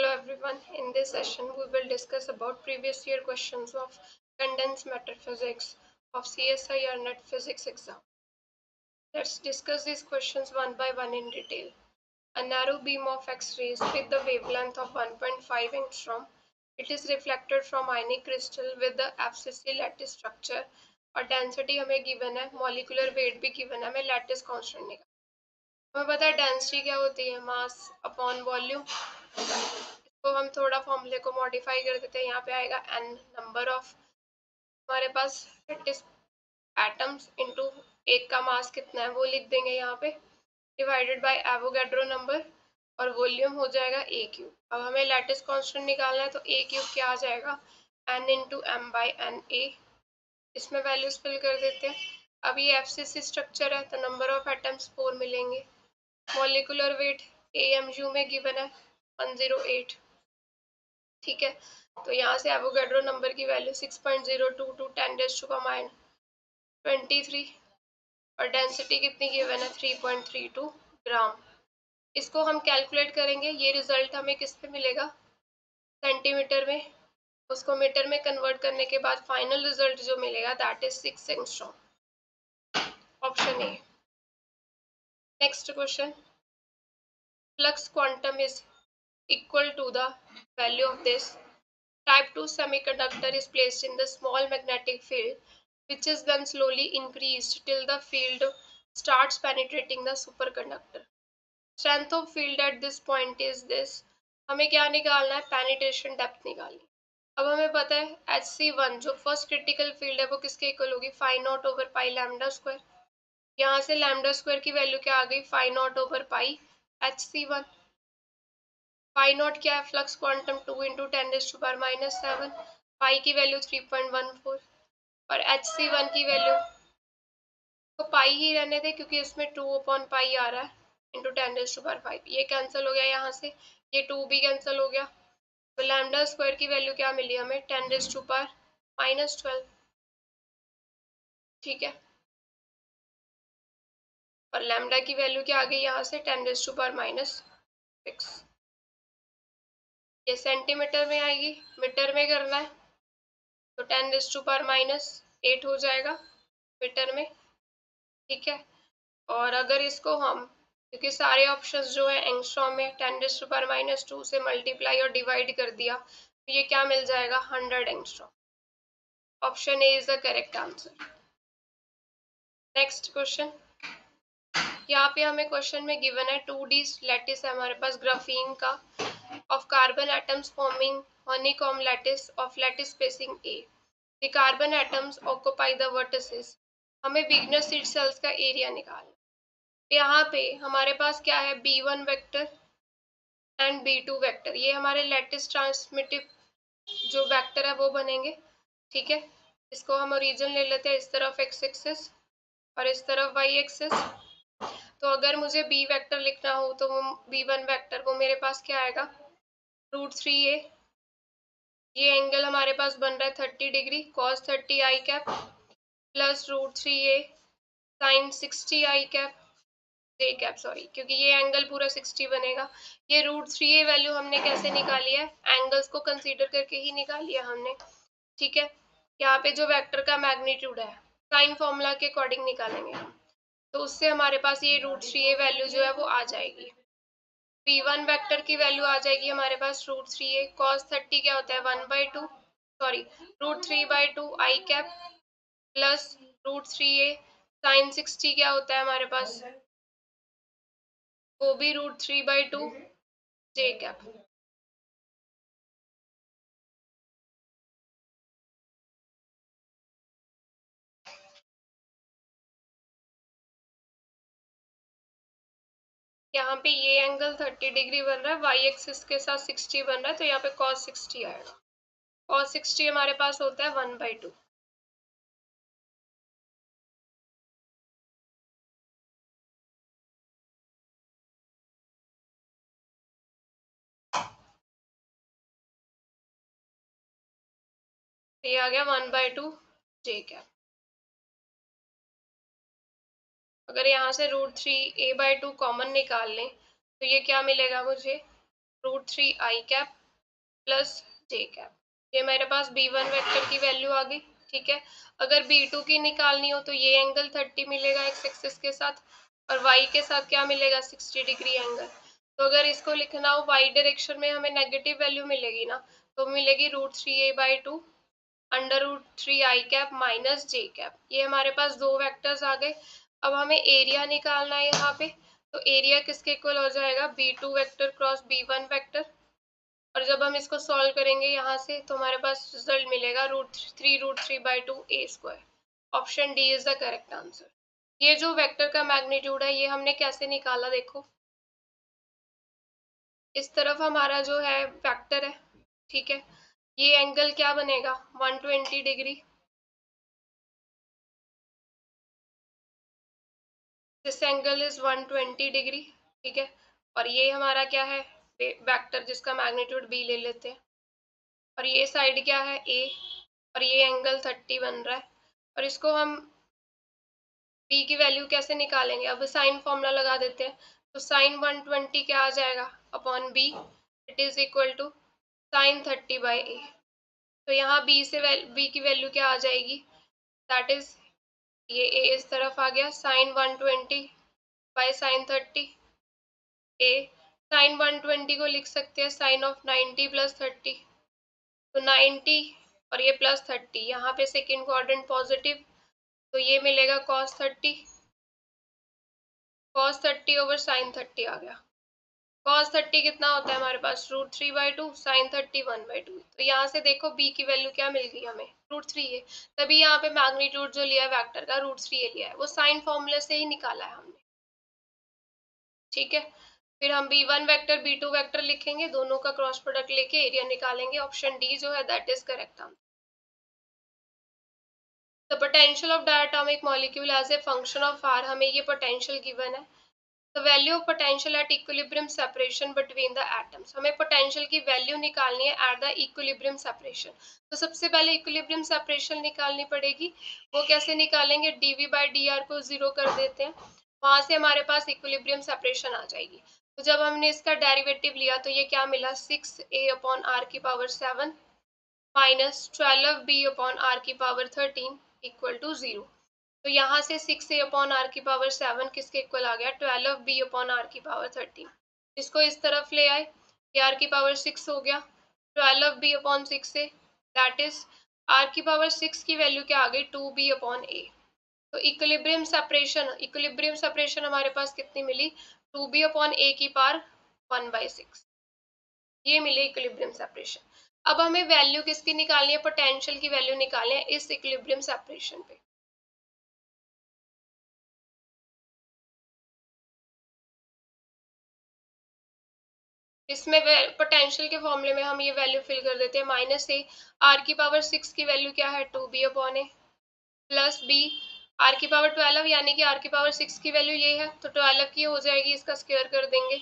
Hello everyone, in this session we will discuss about previous year questions of condensed matter physics of CSIR NET physics exam. Let's discuss these questions one by one in detail. A narrow beam of X-rays with the wavelength of 1.5 angstrom. It is reflected from ionic crystal with the FCC lattice structure और density हमें given है, molecular weight भी given है, हमें lattice constant निकालना है। हमें पता है डेंसिटी क्या होती है, मास अपॉन वॉल्यूम। तो हम थोड़ा फॉर्मूले को मॉडिफाई कर देते हैं, यहाँ पे आएगा n नंबर ऑफ हमारे पास एटम्स इनटू एक का मास कितना है वो लिख देंगे यहाँ पे, डिवाइडेड बाय एवोगैड्रो नंबर और वॉल्यूम हो जाएगा ए क्यूब। अब हमें लैटिस कांस्टेंट निकालना है तो ए क्यूब क्या आ जाएगा, n into M by N A. इसमें वैल्यूज फिल कर देते हैं। अब ये एफसीसी स्ट्रक्चर है तो नंबर ऑफ एटम्स 4 मिलेंगे। मॉलिक्यूलर वेट एएमयू में गिवन है 108। ठीक है, तो यहाँ से एवोगैड्रो नंबर की वैल्यू 6.022 10⁻23 और डेंसिटी कितनी गिवन है 3.32 ग्राम। इसको हम कैलकुलेट करेंगे, ये रिजल्ट हमें किस पे मिलेगा, सेंटीमीटर में। उसको मीटर में कन्वर्ट करने के बाद फाइनल रिजल्ट जो मिलेगा that is 6 angstrom. Option A. Next question, flux quantum is equal to the value of this. Type 2 semiconductor is placed in the small magnetic field which is then slowly increased till the field starts penetrating the superconductor. Strength of field at this point is this. हमें क्या निकालना है, penetration depth निकालनी। अब हमें पता है HC1 जो फर्स्ट क्रिटिकल फील्ड है वो किसके इक्वल होगी, phi not over pi lambda square. यहाँ से लैम्डा स्क्वायर की वैल्यू क्या आ गई, phi not over pi HC1। Pi not क्या है, फ्लक्स क्वांटम 2 इंटू 10⁻⁻7। पाई की वैल्यू 3.14 और HC1 की वैल्यू तो पाई ही रहने दे क्योंकि इसमें 2/पाई आ रहा है इंटू 10⁻5। ये कैंसिल हो गया, यहाँ से ये 2 भी कैंसिल हो गया। तो लैम्डा स्क्वायर की वैल्यू क्या मिली हमें, 10⁻⁻12। ठीक है, और लैम्डा की वैल्यू क्या आ गई यहाँ से 10⁻⁻6। ये सेंटीमीटर में आएगी, मीटर में करना है तो 10⁻⁻8 हो जाएगा मीटर में। ठीक है, और अगर इसको हम, क्योंकि सारे ऑप्शंस जो है एंगस्ट्रॉम में, 10⁻⁻2 से मल्टीप्लाई और डिवाइड कर दिया तो ये क्या मिल जाएगा, 100 angstrom. Option A is the correct answer. Next question, यहाँ पे हमें क्वेश्चन में गिवन है 2D लैटिस है हमारे पास ग्राफीन का of carbon atoms forming honeycomb lattice of lattice spacing A. The carbon atoms occupy the vertices. हमें बिगनर सीड सेल्स का एरिया निकालना। यहाँ पे हमारे पास क्या है, B1 vector and B2 vector, ये हमारे लैटिस ट्रांसमिटिव जो वेक्टर है वो बनेंगे। ठीक है, इसको हम ओरिजिन ले लेते हैं, इस तरफ x एक्सिस और इस तरफ y एक्सिस। तो अगर मुझे B वेक्टर लिखना हो तो B1 वेक्टर को मेरे पास क्या आएगा, √3a। ये एंगल हमारे पास बन रहा है 30 डिग्री, cos 30 आई कैप प्लस √3a sin 60 आई कैप जे कैप, सॉरी क्योंकि ये एंगल पूरा 60 बनेगा। ये √3a वैल्यू हमने कैसे निकाली है, एंगल्स को कंसीडर करके ही निकाली है हमने। ठीक है, यहाँ पे जो वेक्टर का मैग्नीट्यूड है साइन फॉर्मूला के अकॉर्डिंग निकालेंगे हम, तो उससे हमारे पास ये √3a वैल्यू जो है वो आ जाएगी। B1 वेक्टर की वैल्यू आ जाएगी हमारे पास √3a, cos 30 क्या होता है 1/2, सॉरी √3/2 आई कैप प्लस √3a, sin 60 क्या होता है हमारे पास, वो भी √3/2 जे कैप। यहाँ पे ये एंगल 30 डिग्री बन रहा है, वाई एक्सिस के साथ 60 बन रहा है, तो यहाँ पे cos 60 आएगा। cos 60 हमारे पास होता है 1/2। ये आ गया 1/2 जे कैप। अगर यहाँ से √3a/2 कॉमन निकाल लें तो ये क्या मिलेगा मुझे, √3i कैप प्लस जे कैप। ये मेरे पास B1 वेक्टर की वैल्यू आ गई। ठीक है, अगर B2 की निकालनी हो तो ये एंगल 30 मिलेगा एक्स एक्सिस के साथ, और Y के साथ क्या मिलेगा 60 डिग्री एंगल। तो अगर इसको लिखना हो Y डायरेक्शन में हमें नेगेटिव वैल्यू मिलेगी ना, तो मिलेगी √3a/2 √3i कैप माइनस जे कैप। ये हमारे पास दो वेक्टर्स आ गए। अब हमें एरिया निकालना है यहाँ पे, तो एरिया किसके इक्वल हो जाएगा B2 vector cross B1 vector. और जब हम इसको सॉल्व करेंगे यहाँ से तो हमारे पास रिजल्ट मिलेगा √3/2a²। Option D is the correct answer. ये जो वेक्टर का मैग्नीट्यूड है ये हमने कैसे निकाला, देखो इस तरफ हमारा जो है वेक्टर है। ठीक है, ये एंगल क्या बनेगा 120 degree, this angle is 120 degree. ठीक है, और ये हमारा क्या है वेक्टर जिसका मैग्नीट्यूड b ले लेते हैं, और ये साइड क्या है a, और ये एंगल 30 बन रहा है। और इसको हम b की वैल्यू कैसे निकालेंगे, अब साइन फॉर्मूला लगा देते हैं। तो साइन 120 क्या आ जाएगा upon b, it is equal to sine 30/a। तो यहाँ b की वैल्यू क्या आ जाएगी, दैट इज ये a इस तरफ आ गया, साइन 120/साइन 30। a साइन 120 को लिख सकते हैं साइन ऑफ 90 प्लस 30, तो 90 और ये प्लस 30, यहाँ पे सेकेंड क्वाड्रेंट पॉजिटिव, तो ये मिलेगा cos 30 over sin 30 आ गया। cos 30 कितना होता है हमारे पास √3/2, sin 30 1/2। तो यहाँ से देखो b की वैल्यू क्या मिल गई हमें √3 है, तभी यहाँ पे मैग्नीट्यूड जो लिया है वेक्टर का √3 लिया है, वो साइन फॉर्मूले से ही निकाला है हमने। ठीक है, फिर हम B1 वेक्टर B2 वेक्टर लिखेंगे, दोनों का क्रॉस प्रोडक्ट लेके एरिया निकालेंगे। ऑप्शन डी जो है that is correct answer. The potential of diatomic molecule as a function of R, हमें ये पोटेंशियल गिवन है। The value of potential at equilibrium separation between the atoms, हमें potential की value निकालनी है एट द इक्विलिब्रियम सेपरेशन। तो सबसे पहले इक्विलिब्रियम सेपरेशन निकालनी पड़ेगी। वो कैसे निकालेंगे, dv/dr को 0 कर देते हैं, वहां से हमारे पास इक्विलिब्रियम सेपरेशन आ जाएगी। तो जब हमने इसका डेरिवेटिव लिया तो ये क्या मिला 6a/r⁷ minus 12b/r⁻13 equal to 0। तो यहाँ से 6a/r⁷ किसके इक्वल आ गया 12b/r⁻13। इसको इस तरफ ले आए, ये r⁻6 हो गया, 12b/6 दैट इज r⁻6 की वैल्यू क्या आ गई 2b/a। तो इक्विलिब्रियम सेपरेशन हमारे पास कितनी मिली 2b/a की पावर 1/6, ये मिली इक्विलिब्रियम सेपरेशन। अब हमें वैल्यू किसकी निकालनी है, पोटेंशियल की वैल्यू निकालनी है इस इक्विलिब्रियम सेपरेशन पे। इसमें पोटेंशियल के फॉर्मूले में हम ये वैल्यू फिल कर देते हैं, -a r⁻6 की वैल्यू क्या है 2b/a प्लस b r⁻12 यानी कि r⁻6 की वैल्यू ये है, तो 12 की हो जाएगी, इसका स्क्वायर कर देंगे।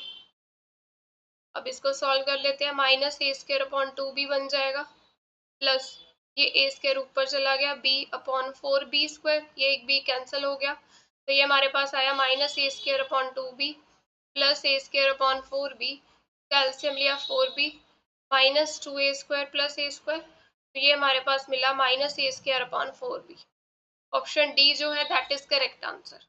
अब इसको सॉल्व कर लेते हैं, -a²/2b बन जाएगा, प्लस ये a² ऊपर चला गया b/4b², ये एक b कैंसिल हो गया, तो ये हमारे पास आया -a²/2b प्लस a²/4b, कैल्शियम लिया 4b minus 2a² plus a², तो ये हमारे पास मिला -a²/4b। ऑप्शन डी जो है that is correct answer.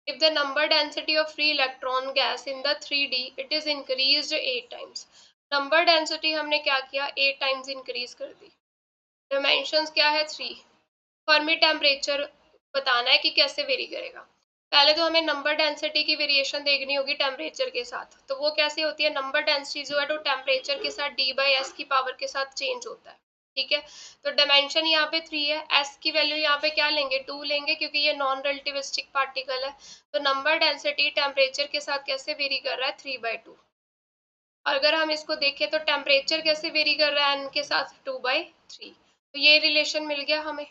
If the number density of free electron gas in the 3D it is increased 8 times, number density हमने क्या किया 8 times increase कर दी, dimensions क्या है 3, फर्मी टेम्परेचर बताना है कि कैसे वेरी करेगा। पहले तो हमें नंबर डेंसिटी की वेरिएशन देखनी होगी टेम्परेचर के साथ, तो वो कैसे होती है, नंबर डेंसिटी जो है तो टेम्परेचर के साथ d/s की पावर के साथ चेंज होता है। ठीक है, तो डायमेंशन यहाँ पे 3 है, s की वैल्यू यहाँ पे क्या लेंगे 2 लेंगे, क्योंकि ये नॉन रिलेटिविस्टिक पार्टिकल है। तो नंबर डेंसिटी टेम्परेचर के साथ कैसे वेरी कर रहा है 3/2। अगर हम इसको देखें तो टेम्परेचर कैसे वेरी कर रहा है n के साथ 2/3, तो ये रिलेशन मिल गया हमें।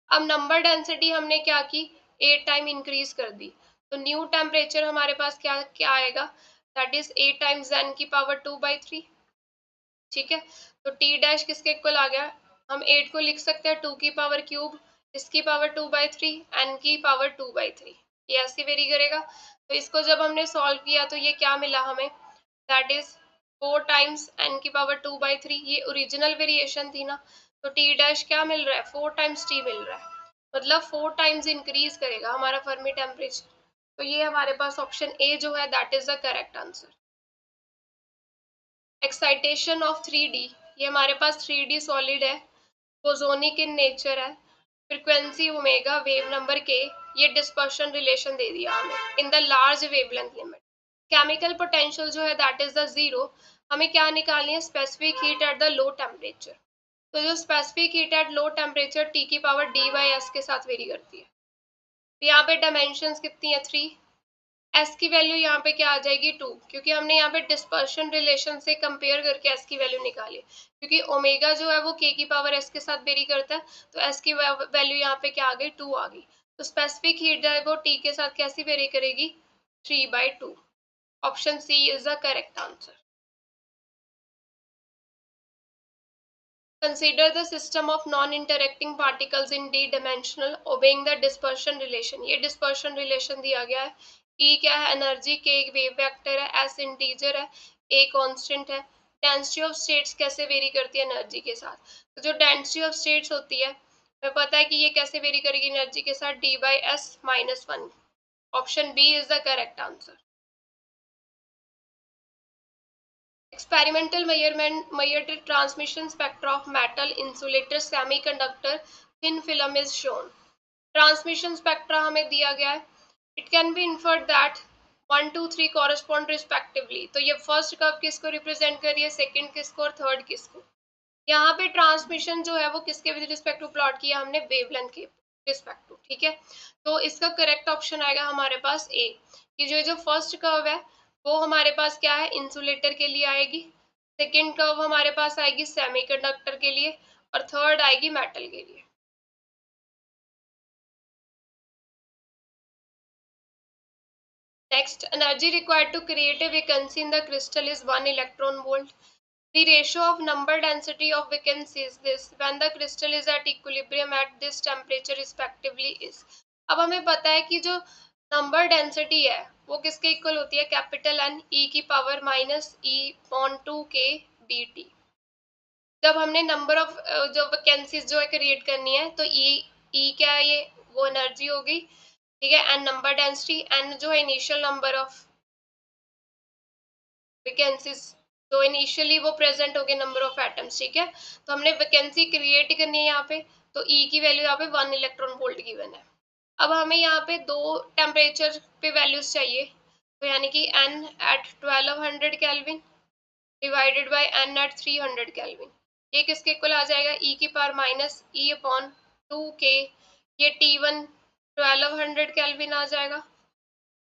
अब नंबर डेंसिटी हमने क्या की 8 टाइम इंक्रीज कर दी, तो न्यू टेम्परेचर हमारे पास क्या क्या आएगा, दैट इज 8 टाइम्स n की पावर 2/3। ठीक है, तो t' किसके इक्वल आ गया, हम 8 को लिख सकते हैं 2 की पावर क्यूब, इसकी पावर 2/3, n की पावर 2/3, ये ऐसे वेरी करेगा। तो इसको जब हमने सॉल्व किया तो ये क्या मिला हमें दैट इज 4 टाइम्स n की पावर 2/3। ये ओरिजिनल वेरिएशन थी ना, तो टी डैश क्या मिल रहा है, 4 टाइम्स टी मिल रहा है, मतलब 4 टाइम्स इंक्रीज करेगा हमारा फर्मी टेम्परेचर। तो ये हमारे पास ऑप्शन ए जो है that is the correct answer. Excitation of 3D, ये हमारे पास 3D सॉलिड है, बोसोनिक इन नेचर है, फ्रीक्वेंसी ओमेगा, वेव नंबर के, ये डिस्पर्शन रिलेशन दे दिया हमें in the large wavelength limit. Chemical potential जो है दैट इज द जीरो। हमें क्या निकालनी है, specific heat at the low temperature. तो जो specific heat at low temperature T की पावर D/S के साथ वेरी करती है। तो यहाँ पे डायमेंशंस कितनी है, 3। एस की वैल्यू यहाँ पे क्या आ जाएगी, 2, क्योंकि हमने यहाँ पे डिस्पर्शन रिलेशन से कंपेयर करके एस की वैल्यू निकाली, क्योंकि ओमेगा जो है वो के की पावर एस के साथ वेरी करता है, तो एस की वैल्यू यहाँ पे क्या आ गई, 2 आ गई। तो स्पेसिफिक हीट जो है वो टी के साथ कैसी वेरी करेगी, 3/2। Option C is the correct answer. Consider the system of non-interacting particles in d-dimensional obeying the dispersion relation। ये dispersion relation दिया गया है। E क्या है, एनर्जी, के एक वेव वेक्टर है, S इंटीजर है, A कांस्टेंट है। डेंसिटी ऑफ स्टेट्स कैसे वेरी करती है एनर्जी के साथ, तो जो डेंसिटी ऑफ स्टेट्स होती है हमें पता है कि ये कैसे वेरी करेगी एनर्जी के साथ, D/S-1। Option B is the correct answer. Experimental measured transmission spectra of metal insulator semiconductor thin film is shown। Transmission spectra हमें दिया गया है। It can be inferred that 1 2 3 correspond respectively. तो ये फर्स्ट कर्व किसको represent कर रही है, सेकंड किसको और थर्ड किसको। यहाँ पे ट्रांसमिशन जो है वो किसके विद रिस्पेक्ट टू प्लॉट किया हमने, वेवलेंथ के रिस्पेक्ट टू, ठीक है। तो इसका करेक्ट ऑप्शन आएगा हमारे पास ए, कि जो जो फर्स्ट कर्व है वो हमारे पास क्या है, इंसुलेटर के लिए आएगी, सेकेंड कर्व हमारे पास आएगी सेमीकंडक्टर के लिए, और थर्ड आएगी मेटल के लिए। Next, energy required to create a vacancy in the crystal is 1 electron volt. The ratio of number density of vacancy is this when the crystal is at equilibrium at this temperature respectively is। अब हमें पता है कि जो number density है वो किसके equal होती है, कैपिटल एन ई की पावर माइनस ई अपॉन 2 के बी टी। जब हमने नंबर ऑफ जो वैकेंसीज जो है क्रिएट करनी है, तो ई क्या है, ये वो एनर्जी होगी, ठीक है, एन नंबर डेंसिटी, एन जो है इनिशियल नंबर ऑफ वैकेंसीज, तो इनिशियली वो प्रेजेंट हो गए नंबर ऑफ एटम्स, ठीक है। तो हमने वैकेंसी क्रिएट करनी है यहाँ पे, तो ई की वैल्यू यहाँ पे 1 इलेक्ट्रॉन वोल्ट गिवन है। अब हमें यहाँ पे दो टेम्परेचर पे वैल्यूज चाहिए, तो यानी कि N at 1200 kelvin divided by N at 300 kelvin, ये किसके इक्वल आ जाएगा, ई की पावर माइनस ई अपॉन 2 के, ये T1 1200 केल्विन आ जाएगा,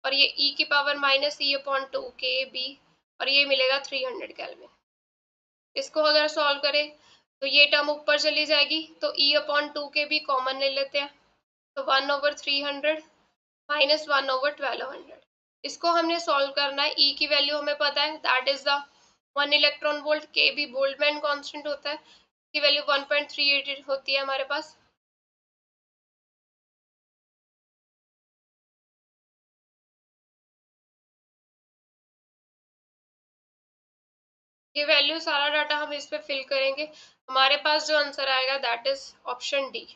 और ये ई की पावर माइनस ई अपॉन 2 के बी, और ये मिलेगा 300 केल्विन। इसको अगर सॉल्व करें तो ये टर्म ऊपर चली जाएगी, तो ई अपॉन 2 के भी कॉमन ले लेते हैं, तो 1/300 माइनस 1/1200। इसको हमने सॉल्व करना है, ई की वैल्यू हमें पता है that is the 1 electron volt, के भी बोल्ट्जमैन कांस्टेंट होता है, की वैल्यू 1.38 होती है हमारे पास। ये वैल्यू सारा डाटा हम इस पे फिल करेंगे, हमारे पास जो आंसर आएगा that is option D.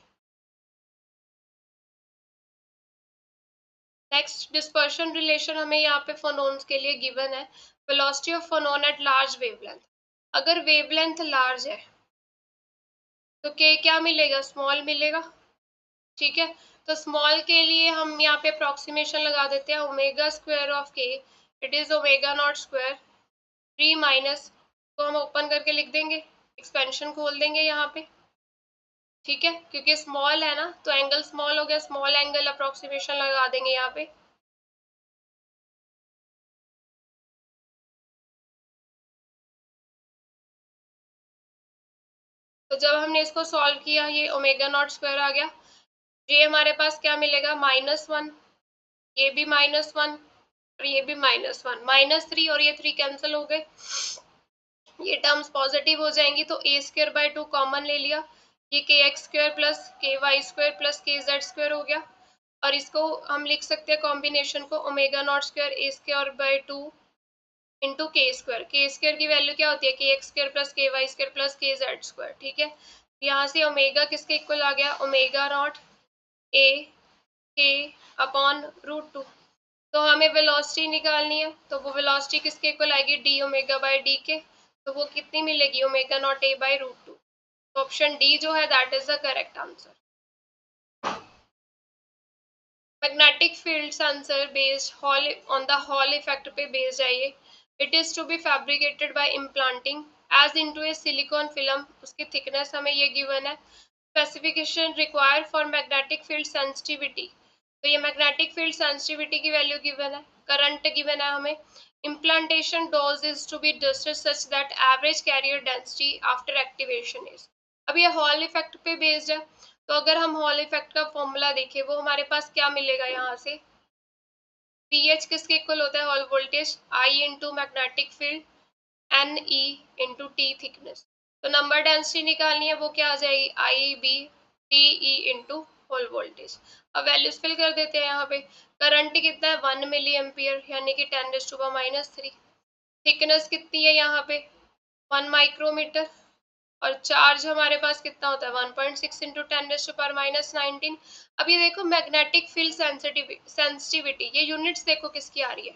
Next, dispersion relation हमें यहाँ पे फोनोन्स के लिए गिवन है। Velocity of phonon at large wavelength, अगर वेवलेंथ लार्ज है तो के क्या मिलेगा, स्मॉल मिलेगा, ठीक है। तो स्मॉल के लिए हम यहाँ पे अप्रोक्सीमेशन लगा देते हैं, ओमेगा स्क्वायर ऑफ के it is omega naught square 3 minus, तो हम ओपन करके लिख देंगे, एक्सपेंशन खोल देंगे यहाँ पे, ठीक है, क्योंकि स्मॉल है ना तो एंगल स्मॉल हो गया, स्मॉल एंगल अप्रोक्सीमेशन लगा देंगे यहाँ पे। तो जब हमने इसको सॉल्व किया ये ओमेगा नॉट स्क्वायर आ गया, ये हमारे पास क्या मिलेगा, -1, ये भी -1 और ये भी -1, -3 और ये 3 कैंसिल हो गए, ये टर्म्स पॉजिटिव हो जाएंगी, तो a²/2 कॉमन ले लिया, ये kx² plus ky² plus kz² हो गया, और इसको हम लिख सकते हैं कॉम्बिनेशन को omega naught square a²/2 into के स्क्वायर की वैल्यू क्या होती है, k X square plus k Y square plus k Z square, ठीक है। यहाँ से ओमेगा किसके इक्वल आ गया, ओमेगा नॉट ए के अपॉन √2। तो हमें वेलोसिटी निकालनी है, तो वो वेलोसिटी किसके इक्वल आएगी, डी ओमेगा बाई डी के। तो वो कितनी मिलेगी, ओमेगा नॉट ए बाई √2। तो ऑप्शन डी जो है that is the correct answer. Magnetic field answer based Hall on the Hall effect पे बेस्ड है ये। It is to be fabricated by implanting as into a silicon film. उसकी thickness हमें ये given है। Specification required for magnetic field sensitivity, तो ये magnetic field sensitivity की वैल्यू गिवन है। करंट गिवन है हमें। Implantation dose is to be adjusted such that average carrier density after activation is। अब ये हॉल इफेक्ट पे बेस्ड है, तो अगर हम हॉल इफेक्ट का फॉर्मूला देखें वो हमारे पास क्या मिलेगा, यहाँ से वी एच किसके इक्वल होता है, Hall voltage I into magnetic field N E into T thickness. तो नंबर डेंसिटी निकालनी है, वो क्या आ जाएगी, I B T E into hole voltage. अब वैल्यूज फिल कर देते हैं यहाँ पे। करंट कितना है, 1 मिली एम्पियर यानी कि 10⁻³ थिकनेस कितनी है यहाँ पे, 1 माइक्रोमीटर। और चार्ज हमारे पास कितना होता है, 1.6 इंटू 10⁻⁻19। अब ये देखो मैग्नेटिक फील्ड सेंसिटिविटी, ये यूनिट्स देखो किसकी आ रही है,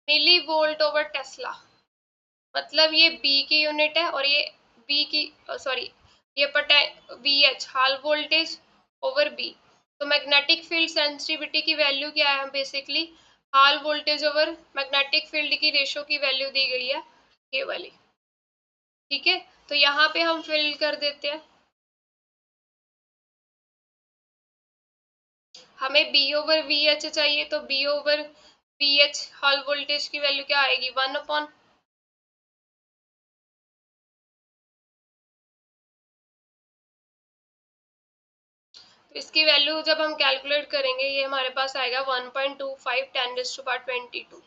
मिली वोल्ट ओवर टेस्ला। मतलब ये बी की यूनिट है और ये बी की, सॉरी, ये वी एच हाल वोल्टेज ओवर बी। तो मैग्नेटिक फील्ड सेंसिटिविटी की वैल्यू क्या है, बेसिकली हाल वोल्टेज ओवर मैग्नेटिक फील्ड की रेशो की वैल्यू दी गई है ये वाली, ठीक है। तो यहाँ पे हम फिल कर देते हैं। हमें बी ओवर वी एच चाहिए, तो बी ओवर वी एच हाल वोल्टेज की वैल्यू क्या आएगी, 1/। तो इसकी वैल्यू जब हम कैलकुलेट करेंगे ये हमारे पास आएगा 1.25 10⁻22।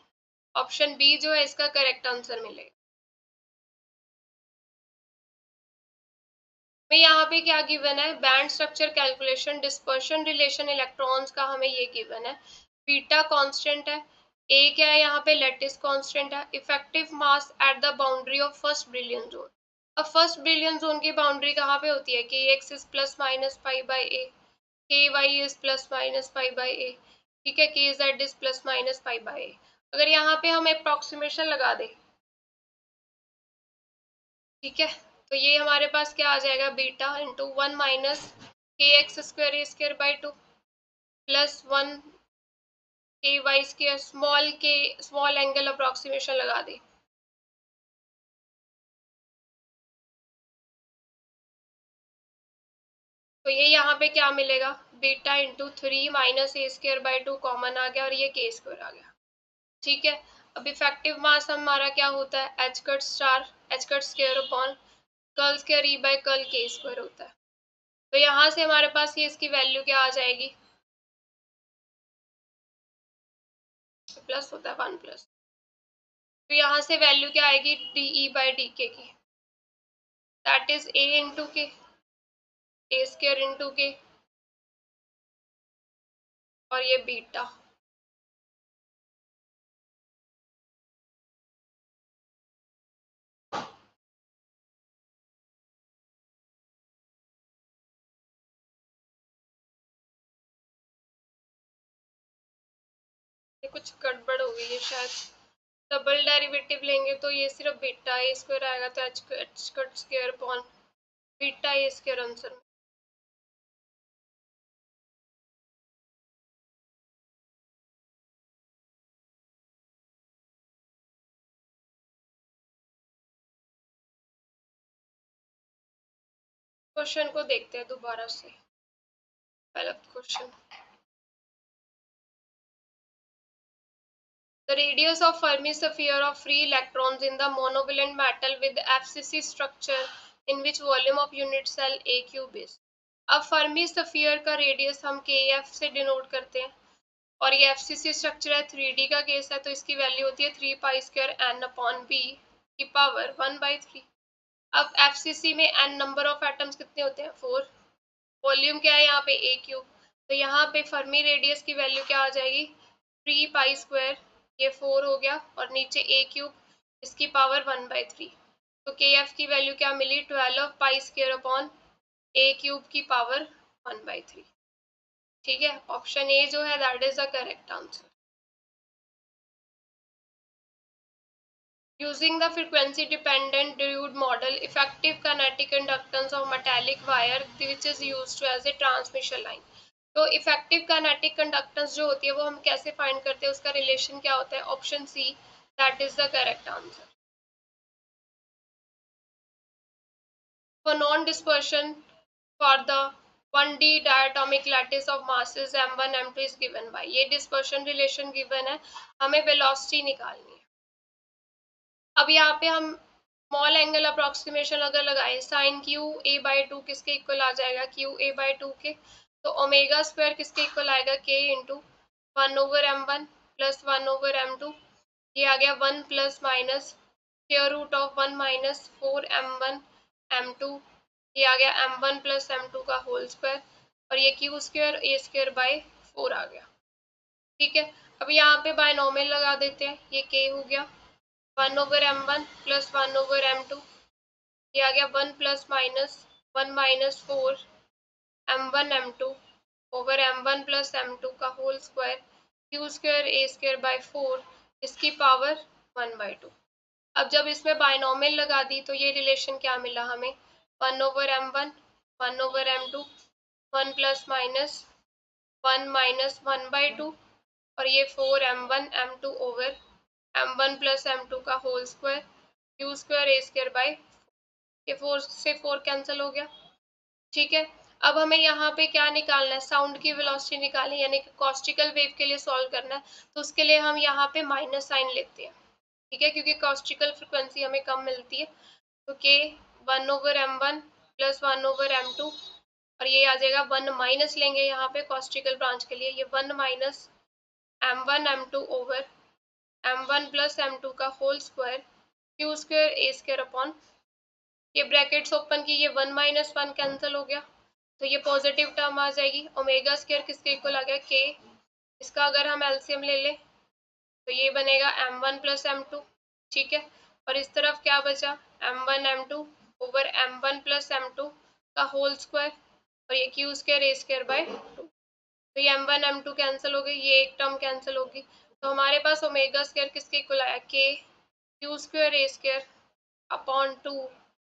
ऑप्शन बी जो है इसका करेक्ट आंसर मिलेगा। में यहाँ पे क्या गिवन है, band structure calculation dispersion relation electrons का हमें ये गिवन है। बीटा कांस्टेंट है, ए क्या है यहाँ पे, लेटिस कांस्टेंट है। Effective mass at the boundary of first Brillouin zone. अब फर्स्ट ब्रिलियन जोन की बाउंड्री कहाँ पे होती है, k x is plus minus pi by a, k y is plus minus pi by a, ठीक है, k z is plus minus pi by a. अगर यहाँ पे हम अप्रोक्सीमेशन लगा दे, ठीक है, तो ये हमारे पास क्या आ जाएगा, beta into 1 - K X square A square by 2 plus 1 K Y square, small angle approximation लगा दे। तो ये यहाँ पे क्या मिलेगा, बीटा इंटू 3 - ए² बाई 2 कॉमन आ गया और ये के स्क्वायर आ गया, ठीक है। अब इफेक्टिव मास हमारा क्या होता है, H cut star H cut square upon curl square E by curl के स्क्वायर होता है। तो यहाँ से हमारे पास ये इसकी वैल्यू क्या आ जाएगी, प्लस होता है 1+। तो यहाँ से वैल्यू क्या आएगी, डी ई बाई डी के की, दैट इज ए इंटू के, ए स्क्वायर इंटू के, और ये बीटा। ये कुछ गड़बड़ हो गई है शायद, डबल डेरिवेटिव लेंगे तो ये सिर्फ बीटा ए स्क्वायर आएगा, तो H cut square upon beta A square answer. Question को देखते हैं दोबारा से, पहला question. The radius of Fermi sphere of free electrons in the monovalent metal with FCC structure in which volume of unit cell A cube is। अब Fermi sphere का radius हम के एफ से डिनोट करते हैं, और ये एफसीसी स्ट्रक्चर है, 3D का केस है, तो इसकी वैल्यू होती है 3π² n अपॉन बी की पावर 1/3। अब एफसीसी में n नंबर ऑफ एटम्स कितने होते हैं, 4। वॉल्यूम क्या है यहाँ पे, ए क्यूब। तो यहाँ पे फर्मी रेडियस की वैल्यू क्या आ जाएगी, 3π², ये 4 हो गया, और नीचे ए क्यूब इसकी पावर 1/3। तो के एफ की वैल्यू क्या मिली, 12 पाई स्क्वायर अपॉन ए क्यूब की पावर 1/3। ठीक है, ऑप्शन ए जो है that is the correct answer. Using the frequency dependent diode model, effective kinetic inductance of metallic wire which is used as a transmission line। तो effective kinetic conductance जो होती है वो हम कैसे फाइंड करते हैं, उसका रिलेशन क्या होता है, option see that is the correct answer. For non-dispersion for the 1D diatomic lattice of masses m1 m2 is given by, ये डिस्पर्शन रिलेशन गिवन है, हमें वेलोसिटी निकालनी है। अब यहाँ पे हम स्मॉल एंगल अप्रोक्सीमेशन अगर लगाए, sine Q A by two किसके इक्वल आ जाएगा, क्यू ए बाई टू के। तो ओमेगा स्क्वायर किसके इक्वल आएगा, के इंटू 1/m1 प्लस 1/m2। ये आ गया 1 plus minus square root of 1 minus 4m1 m2। ये आ गया m1 प्लस m2 का होल स्क्वायर, और ये Q square A square by 4 आ गया। ठीक है, अब यहाँ पे बायनोमियल लगा देते हैं, ये के हो गया 1/m1 प्लस 1/m2। ये आ गया 1 plus minus 1 minus 4 m1 m2 over m1 plus m2 का whole square, Q square A square by 4, इसकी पावर 1/2। अब जब इसमें बायनोमियल लगा दी तो ये रिलेशन क्या मिला हमें, 1/m1 1/m2, 1 plus minus 1 minus 1/2, और ये 4m1 m2 over m1 plus m2 का whole square, Q square A square by, ये 4 से 4 कैंसिल हो गया। ठीक है, अब हमें यहाँ पे क्या निकालना है, साउंड की वेलोसिटी निकालनी, यानी कि कॉस्टिकल वेव के लिए सॉल्व करना है। तो उसके लिए हम यहाँ पे माइनस साइन लेते हैं। ठीक है, क्योंकि कॉस्टिकल फ्रिक्वेंसी हमें कम मिलती है। तो के 1/m1 प्लस 1/m2, और ये आ जाएगा 1 माइनस लेंगे यहाँ पे कॉस्टिकल ब्रांच के लिए, ये 1 minus m1 m2 over m1 plus m2 का होल स्क्वायर, क्यू स्क्वायर ए स्क्वायर अपॉन, ये ब्रैकेट्स ओपन की, ये 1 माइनस 1 कैंसिल हो गया, तो ये पॉजिटिव टर्म आ जाएगी। ओमेगा स्क्वायर किसके इक्वल आ गया, के, इसका अगर हम एलसीएम ले लें तो ये बनेगा m1 प्लस m2। ठीक है, और इस तरफ क्या बचा, m1 m2 over m1 plus m2 का होल स्क्वायर, और ये Q square A square by 2। तो ये m1 m2 कैंसिल हो गई, ये एक टर्म कैंसिल होगी, तो हमारे पास ओमेगा स्क्वायर किसके इक्वल आया, के क्यू स्क्वायर ए square upon 2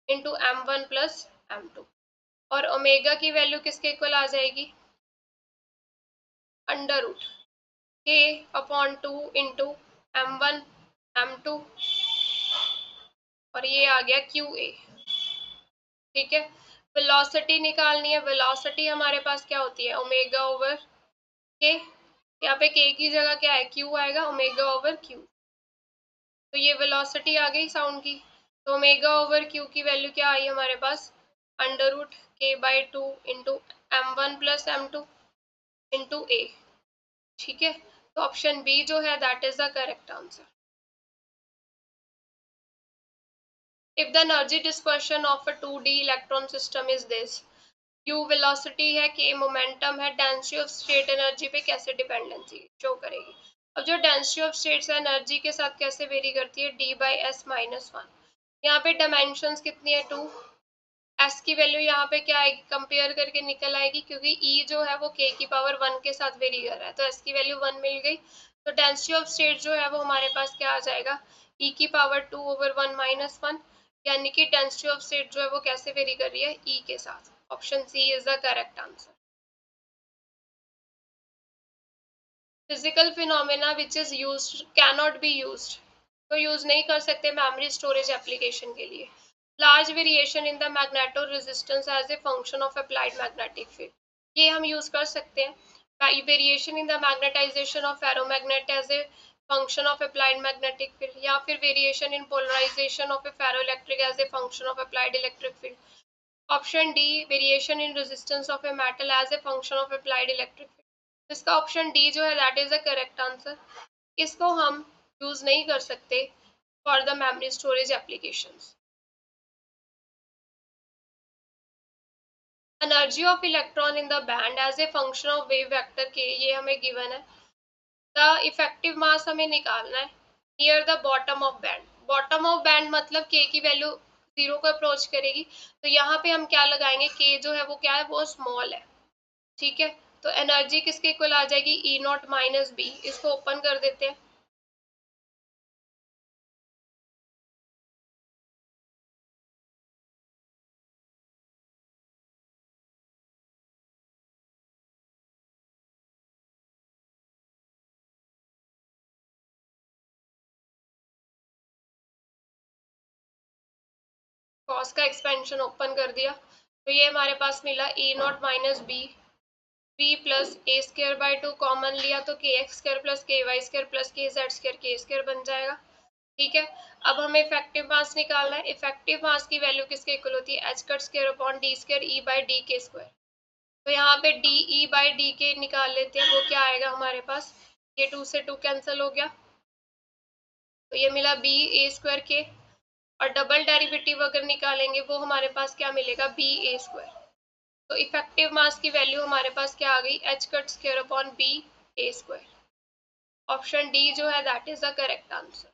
into m1 plus m2, और ओमेगा की वैल्यू किसके इक्वल आ जाएगी, under root k upon 2 into m1 m2, और ये आ गया क्यू ए। ठीक है, वेलोसिटी निकालनी है, वेलोसिटी हमारे पास क्या होती है, ओमेगा ओवर के, यहाँ पे के की जगह क्या है, क्यू आएगा, ओमेगा ओवर क्यू। तो ये वेलोसिटी आ गई साउंड की। तो ओमेगा ओवर क्यू की वैल्यू क्या आई हमारे पास, under root k by 2 into m1 plus m2 into a. ठीक है, तो ऑप्शन बी जो है that is the correct answer. If the energy dispersion of a 2D electron system is this, U velocity है, K मोमेंटम है, density of state energy पे कैसे dependency show करेगी। अब जो डेंसिटी ऑफ स्टेट्स एनर्जी के साथ कैसे वेरी करती है, D/S-1। यहाँ पे डायमेंशंस कितनी है, 2। S की वैल्यू यहाँ पे क्या आएगी, कंपेयर करके निकल आएगी, क्योंकि E जो है वो K की पावर 1 के साथ वेरी कर रहा है, तो S की वैल्यू 1 मिल गई। तो डेंसिटी ऑफ स्टेट जो है वो हमारे पास क्या आ जाएगा, E की पावर 2 ओवर 1 माइनस 1, यानी कि डेंसिटी ऑफ स्टेट जो है वो कैसे वेरी कर रही है, E के साथ। Option C is the correct answer. Physical phenomena which is used cannot be used, तो यूज नहीं कर सकते मेमोरी स्टोरेज एप्लीकेशन के लिए। Large variation in the magneto resistance as a function of applied magnetic field, ये हम use कर सकते हैं। Variation in the magnetization of ferromagnet as a function of applied magnetic field, या फिर variation in polarization of a ferroelectric as a function of applied electric field. Option D, variation in resistance of a metal as a function of applied electric field. इसका option D जो है that is the correct answer. इसको हम use नहीं कर सकते for the memory storage applications. Energy of electron in the band as a function of wave vector के, ये हमें गिवन है। द इफेक्टिव मास हमें निकालना है near the bottom of band, bottom of band मतलब के की वैल्यू 0 को अप्रोच करेगी, तो यहाँ पे हम क्या लगाएंगे, के जो है वो क्या है, वो स्मॉल है, ठीक है। तो एनर्जी किसके इक्वल आ जाएगी, ई नॉट माइनस बी। इसको ओपन कर देते हैं। कॉस का एक्सपेंशन ओपन कर दिया, तो ये हमारे पास मिला E not minus B, B plus A square by 2 common लिया तो k x square plus k y square plus k z square k square बन जाएगा, ठीक है। अब हमें इफेक्टिव मास निकालना है। इफेक्टिव मास की वैल्यू किसके इक्वल होती है, H cut square upon D square E by D के स्क्वायर। तो यहाँ पे डी ई बाई डी के निकाल लेते हैं, वो क्या आएगा हमारे पास, ये 2 से 2 कैंसिल हो गया, तो ये मिला बी ए स्क्वायर के, और डबल डेरिवेटिव अगर निकालेंगे वो हमारे पास क्या मिलेगा, बी ए स्क्वायर। तो इफेक्टिव मास की वैल्यू हमारे पास क्या आ गई, h cut square upon B A square. Option D जो है that is the correct answer.